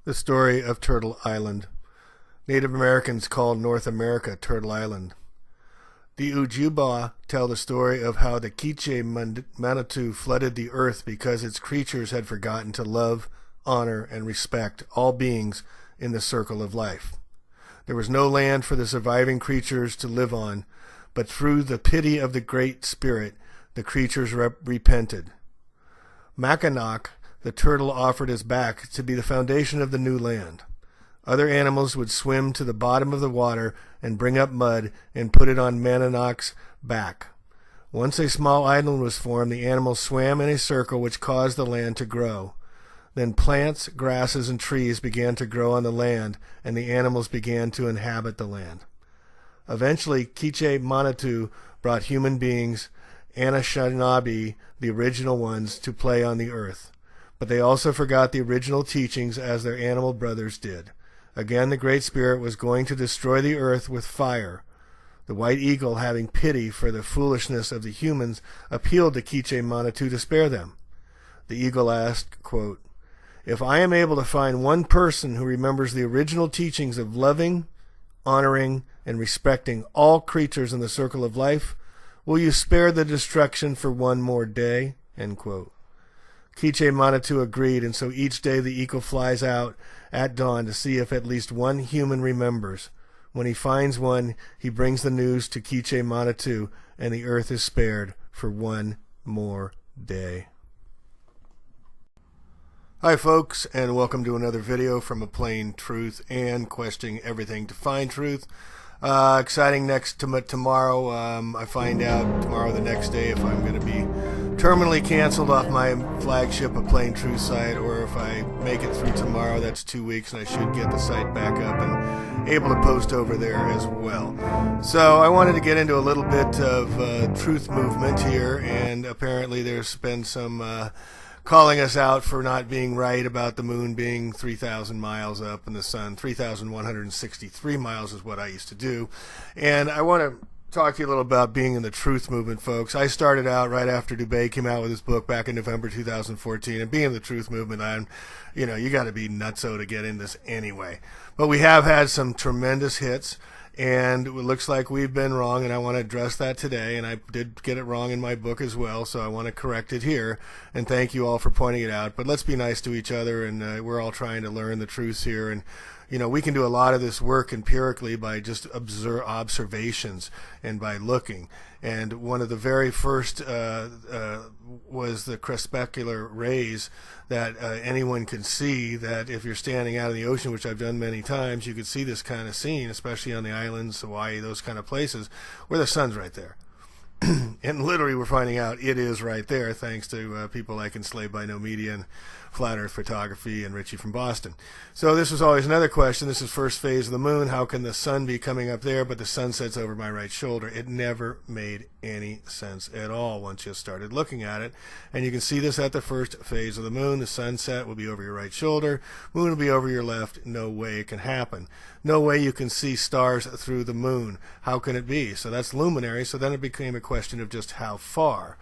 The story of Turtle Island. Native Americans called North America Turtle Island. The Ojibwa tell the story of how the Quiche Manitou flooded the earth because its creatures had forgotten to love, honor, and respect all beings in the circle of life. There was no land for the surviving creatures to live on, but through the pity of the Great Spirit, the creatures repented. Mackinac, the turtle, offered his back to be the foundation of the new land. Other animals would swim to the bottom of the water and bring up mud and put it on Mackinac back. Once a small island was formed, the animals swam in a circle which caused the land to grow. Then plants, grasses, and trees began to grow on the land, and the animals began to inhabit the land. Eventually, Quiche Manitou brought human beings, Anishinaabe, the original ones, to play on the earth. But they also forgot the original teachings as their animal brothers did. Again, the Great Spirit was going to destroy the earth with fire. The white eagle, having pity for the foolishness of the humans, appealed to Quiche Manitou to spare them. The eagle asked, quote, "If I am able to find one person who remembers the original teachings of loving, honoring, and respecting all creatures in the circle of life, will you spare the destruction for one more day?" End quote. Quiche Manitou agreed, and so each day the eagle flies out at dawn to see if at least one human remembers. When he finds one, he brings the news to Quiche Manitou, and the earth is spared for one more day. Hi folks, and welcome to another video from A Plain Truth and questioning everything to find truth. Exciting next tomorrow. I find out tomorrow, the next day, if I'm going to be terminally canceled off my flagship A Plain Truth site, or if I make it through tomorrow. That's 2 weeks, and I should get the site back up and able to post over there as well. So I wanted to get into a little bit of truth movement here, and apparently there's been some calling us out for not being right about the moon being 3,000 miles up and the sun 3,163 miles is what I used to do. And I want to talk to you a little about being in the truth movement, folks. I started out right after Dubé came out with his book back in November 2014, and being in the truth movement, you got to be nutso to get in this anyway. But we have had some tremendous hits, and it looks like we've been wrong, and I want to address that today. And I did get it wrong in my book as well, so I want to correct it here. And thank you all for pointing it out. But let's be nice to each other, and we're all trying to learn the truth here. And we can do a lot of this work empirically by just observations and by looking. And one of the very first was the crepuscular rays that anyone can see, that if you're standing out in the ocean, which I've done many times, you could see this kind of scene, especially on the islands, Hawaii, those kind of places, where the sun's right there. And literally we're finding out it is right there, thanks to people like Enslaved by No Media and Flat Earth Photography and Richie from Boston. So this was always another question. This is first phase of the moon. How can the sun be coming up there, but the sun sets over my right shoulder? It never made any sense at all once you started looking at it. And you can see this at the first phase of the moon. The sunset will be over your right shoulder. Moon will be over your left. No way it can happen. No way you can see stars through the moon. How can it be? So that's luminary. So then it became a question of just how far.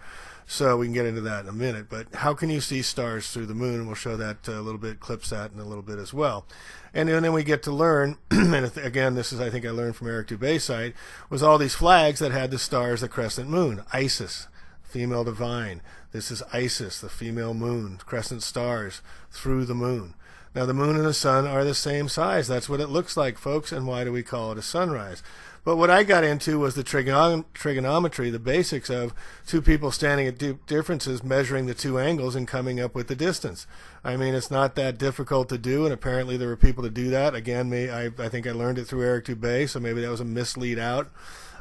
So we can get into that in a minute, but how can you see stars through the moon? We'll show that a little bit, clips that in a little bit as well. And then we get to learn, and again, this is, I think I learned from Eric Dubé's site, was all these flags that had the stars, the crescent moon. Isis, female divine. This is Isis, the female moon, crescent stars through the moon. Now the moon and the sun are the same size. That's what it looks like, folks, and why do we call it a sunrise? But what I got into was the trigonometry, the basics of two people standing at differences, measuring the two angles and coming up with the distance. I mean, it's not that difficult to do, and apparently there were people to do that. Again, I think I learned it through Eric Dubé, so maybe that was a mislead out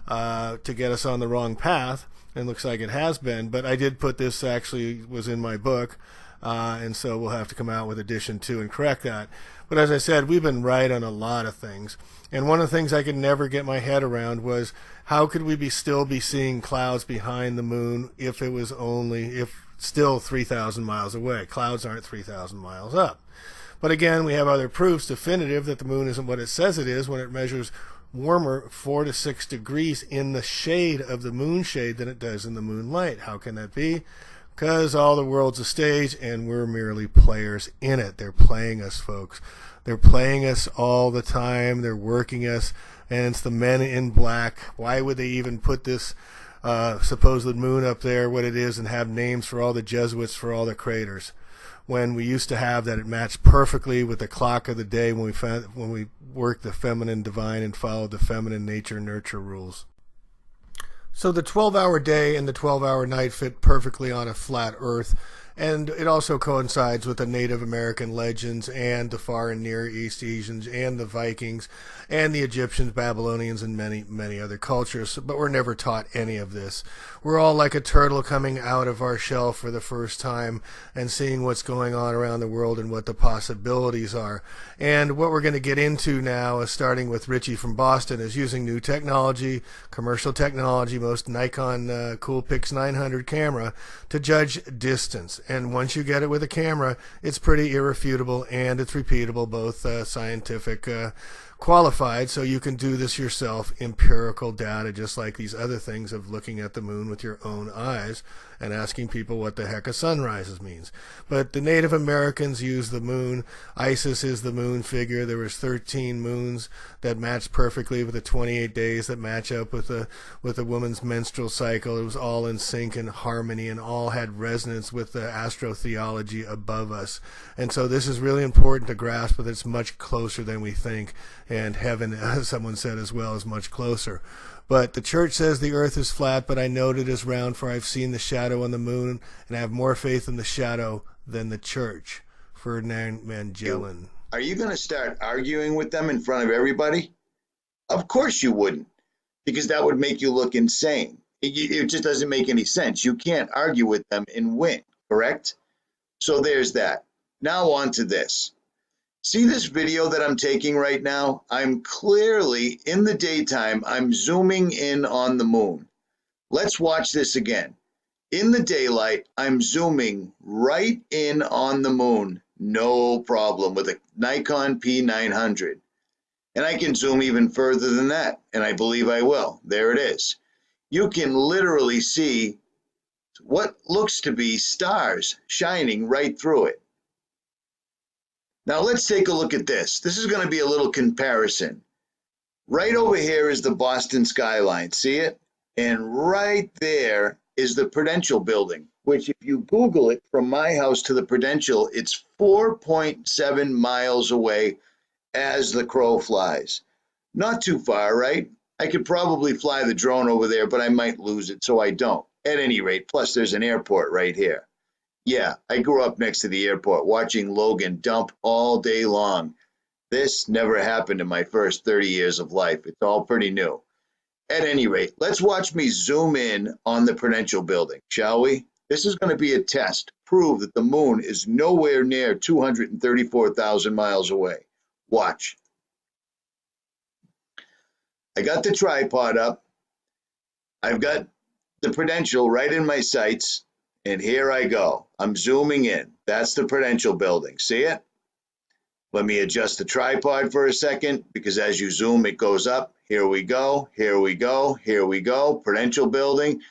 to get us on the wrong path, and looks like it has been. But I did put this, actually was in my book, and so we'll have to come out with edition 2 and correct that. But as I said, we've been right on a lot of things. And one of the things I could never get my head around was, how could we still be seeing clouds behind the moon if still 3,000 miles away? Clouds aren't 3,000 miles up. But again, we have other proofs definitive that the moon isn't what it says it is when it measures warmer 4 to 6 degrees in the shade of the moon shade than it does in the moonlight. How can that be? Because all the world's a stage and we're merely players in it. They're playing us, folks. They're playing us all the time. They're working us, and it's the men in black. Why would they even put this supposed moon up there, what it is, and have names for all the Jesuits, for all the craters, when we used to have that? It matched perfectly with the clock of the day when we worked the feminine divine and followed the feminine nature nurture rules. So the 12-hour day and the 12-hour night fit perfectly on a flat earth, and it also coincides with the Native American legends and the Far and Near East Asians and the Vikings and the Egyptians, Babylonians, and many, many other cultures. But we're never taught any of this. We're all like a turtle coming out of our shell for the first time and seeing what's going on around the world and what the possibilities are. And what we're going to get into now, is starting with Richie from Boston, is using new technology, commercial technology, most Nikon Coolpix 900 camera, to judge distance. And once you get it with a camera, it's pretty irrefutable and it's repeatable, both scientific qualified, so you can do this yourself, empirical data, just like these other things of looking at the moon with your own eyes and asking people what the heck a sunrise means. But the Native Americans use the moon. Isis is the moon figure. There was 13 moons that matched perfectly with the 28 days that match up with a woman's menstrual cycle. It was all in sync and harmony, and all had resonance with the astrotheology above us. And so this is really important to grasp, but it's much closer than we think. And heaven, as someone said as well, is much closer. But the church says the earth is flat, but I note it is round, for I've seen the shadow on the moon, and I have more faith in the shadow than the church. Ferdinand Magellan. Are you going to start arguing with them in front of everybody? Of course you wouldn't, because that would make you look insane. It just doesn't make any sense. You can't argue with them and win, correct? So there's that. Now on to this. See this video that I'm taking right now? I'm clearly, in the daytime, I'm zooming in on the moon. Let's watch this again. In the daylight, I'm zooming right in on the moon. No problem with a Nikon P900. And I can zoom even further than that, and I believe I will. There it is. You can literally see what looks to be stars shining right through it. Now let's take a look at this. This is going to be a little comparison. Right over here is the Boston skyline. See it? And right there is the Prudential building, which if you Google it, from my house to the Prudential, it's 4.7 miles away as the crow flies. Not too far, right? I could probably fly the drone over there, but I might lose it, so I don't. At any rate, plus there's an airport right here. Yeah, I grew up next to the airport watching Logan dump all day long. This never happened in my first 30 years of life. It's all pretty new. At any rate, let's watch me zoom in on the Prudential building, shall we? This is going to be a test. Prove that the moon is nowhere near 234,000 miles away. Watch. I got the tripod up. I've got the Prudential right in my sights. And here I go. I'm zooming in. That's the Prudential building. See it? Let me adjust the tripod for a second, because as you zoom, it goes up. Here we go. Here we go. Here we go. Prudential building.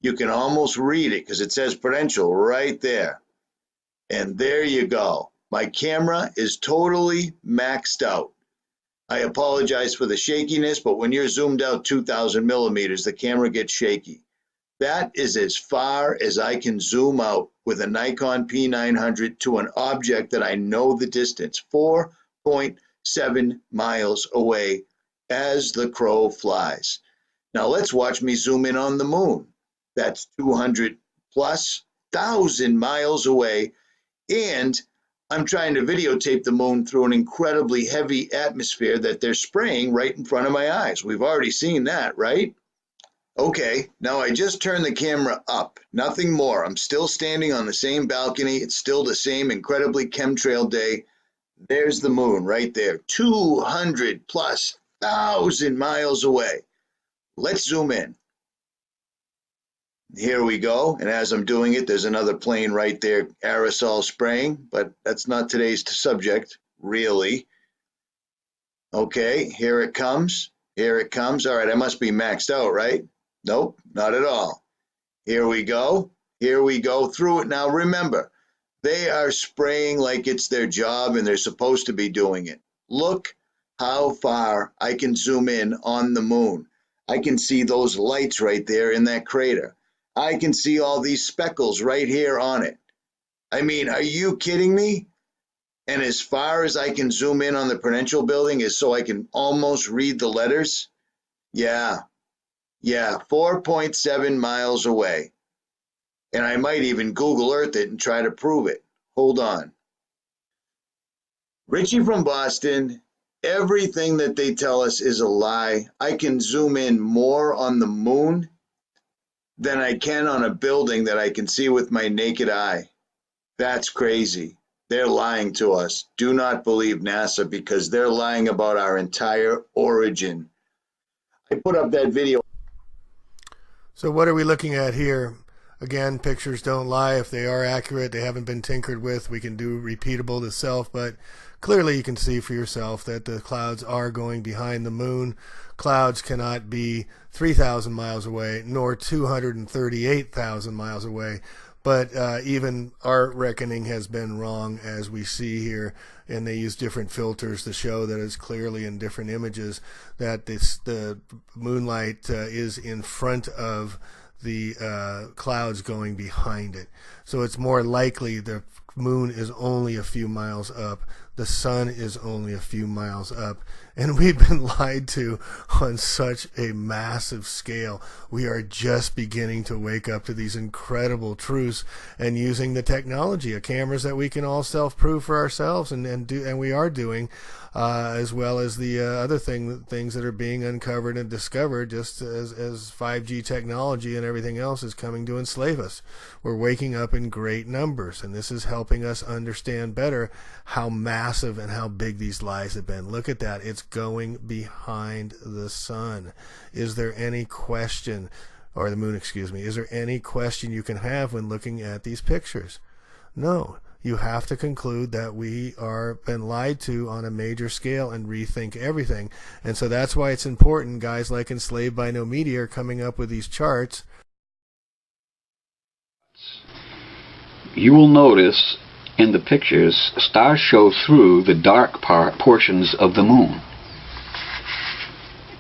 You can almost read it because it says Prudential right there. And there you go. My camera is totally maxed out. I apologize for the shakiness, but when you're zoomed out 2,000 millimeters, the camera gets shaky. That is as far as I can zoom out with a Nikon P900 to an object that I know the distance, 4.7 miles away as the crow flies. Now let's watch me zoom in on the moon. That's 200 plus thousand miles away, and I'm trying to videotape the moon through an incredibly heavy atmosphere that they're spraying right in front of my eyes. We've already seen that, right? Okay, now I just turned the camera up, nothing more. I'm still standing on the same balcony. It's still the same incredibly chemtrail day. There's the moon right there, 200 plus thousand miles away. Let's zoom in. Here we go, and as I'm doing it, there's another plane right there, aerosol spraying, but that's not today's subject, really. Okay, here it comes. Here it comes. All right, I must be maxed out, right? Nope, not at all. Here we go. Here we go through it. Now remember, They are spraying like it's their job and they're supposed to be doing it. Look how far I can zoom in on the moon. I can see those lights right there in that crater. I can see all these speckles right here on it. I mean, are you kidding me? And as far as I can zoom in on the Prudential building is so I can almost read the letters. Yeah, 4.7 miles away. And I might even Google Earth it and try to prove it. Hold on. Richie from Boston, everything that they tell us is a lie. I can zoom in more on the moon than I can on a building that I can see with my naked eye. That's crazy. They're lying to us. Do not believe NASA because they're lying about our entire origin. I put up that video. So what are we looking at here? Again, pictures don't lie. If they are accurate, they haven't been tinkered with. We can do repeatable to self, but clearly you can see for yourself that the clouds are going behind the moon. Clouds cannot be 3,000 miles away, nor 238,000 miles away. But even our reckoning has been wrong, as we see here, and they use different filters to show that it's clearly in different images that the moonlight is in front of the clouds going behind it. So it's more likely the moon is only a few miles up, the sun is only a few miles up, and we've been lied to on such a massive scale. We are just beginning to wake up to these incredible truths and using the technology of cameras that we can all self-prove for ourselves, and we are doing, as well as the other things that are being uncovered and discovered, just as 5G technology and everything else is coming to enslave us. We're waking up in great numbers, and this is helping us understand better how massive and how big these lies have been. Look at that. It's going behind the sun. Is there any question, or the moon, excuse me, is there any question you can have when looking at these pictures? No. You have to conclude that we are been lied to on a major scale and rethink everything. And so that's why it's important guys like Enslaved by No Media are coming up with these charts. You will notice in the pictures stars show through the dark portions of the moon.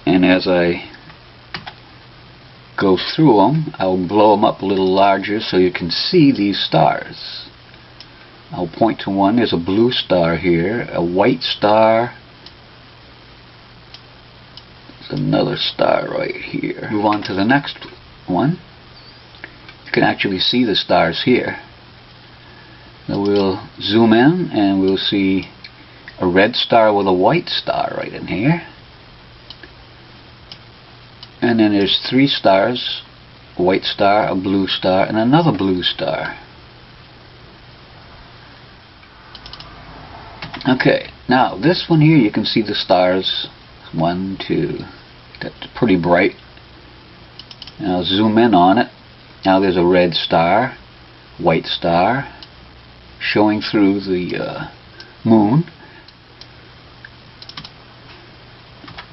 And as I go through them, I'll blow them up a little larger so you can see these stars. I'll point to one. There's a blue star here, a white star. There's another star right here. Move on to the next one. You can actually see the stars here. Now we'll zoom in and we'll see a red star with a white star right in here. And then there's three stars, a white star, a blue star, and another blue star. Okay, now this one here you can see the stars. 1, 2, that's pretty bright. Now zoom in on it. Now there's a red star, white star, showing through the moon.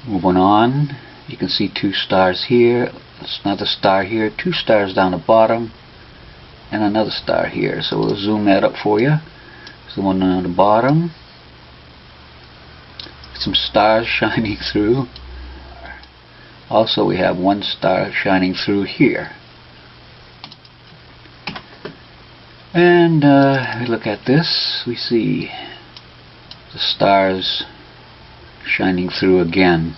Moving on, you can see two stars here. There's another star here, two stars down the bottom, and another star here. So we'll zoom that up for you. So one on the bottom. Some stars shining through. Also we have one star shining through here. And we look at this, we see the stars shining through again.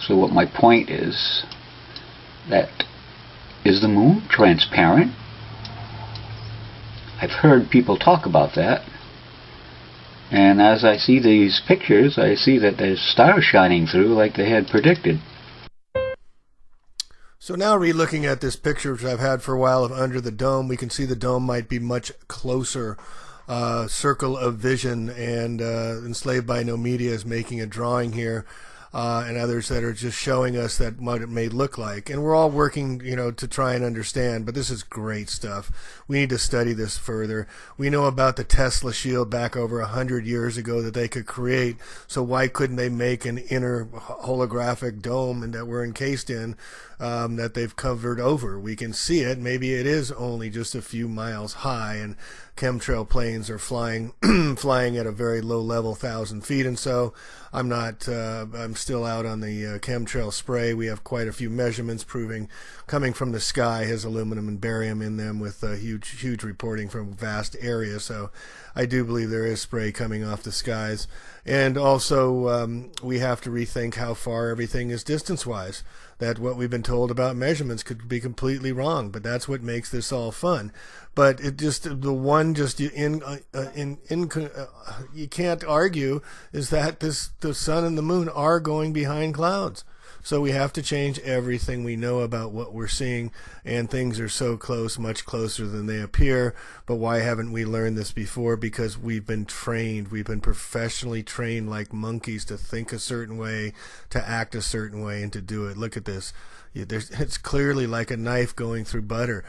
So what my point is the moon transparent? I've heard people talk about that. And as I see these pictures, I see that there's stars shining through like they had predicted. So now re-looking at this picture, which I've had for a while, of under the dome, we can see the dome might be much closer. Circle of vision, and Enslaved by No Media is making a drawing here and others that are just showing us that what it may look like. And we're all working, to try and understand, but this is great stuff. We need to study this further. We know about the Tesla shield back over 100 years ago that they could create, so why couldn't they make an inner holographic dome and that we're encased in, that they've covered over? We can see it. Maybe it is only just a few miles high, and chemtrail planes are flying flying at a very low level, 1,000 feet, and so I'm still out on the chemtrail spray. We have quite a few measurements proving coming from the sky has aluminum and barium in them, with huge reporting from vast areas. So I do believe there is spray coming off the skies. And also we have to rethink how far everything is distance-wise. That what we've been told about measurements could be completely wrong, but that's what makes this all fun. But it just, the one just you can't argue is that the sun and the moon are going behind clouds. So we have to change everything we know about what we're seeing, and things are so close, much closer than they appear. But why haven't we learned this before? Because we've been trained, we've been professionally trained like monkeys to think a certain way, to act a certain way, and to do it. Look at this. It's clearly like a knife going through butter.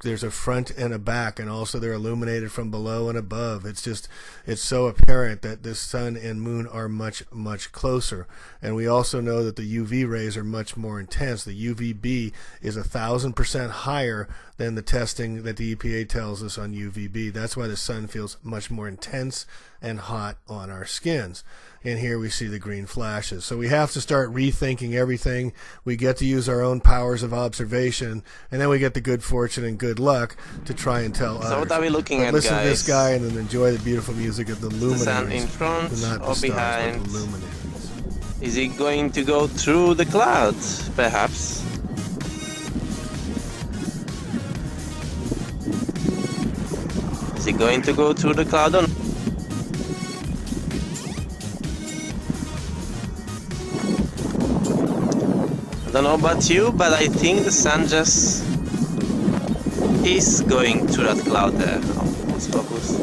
There's a front and a back, and also they're illuminated from below and above. It's so apparent that the sun and moon are much, much closer. And we also know that the UV rays are much more intense. The UVB is 1,000% higher than the testing that the EPA tells us on UVB. That's why the sun feels much more intense and hot on our skins. And here we see the green flashes. So we have to start rethinking everything. We get to use our own powers of observation, and then we get the good fortune and good luck to try and tell others. So what are we looking at, listen guys? to this guy and then enjoy the beautiful music of the luminaries. The sun in front not the or stars, behind? but the luminaries. Is it going to go through the clouds, perhaps? Is it going to go through the cloud or not? I don't know about you, but I think the sun just is going through that cloud there. Oh, let's focus.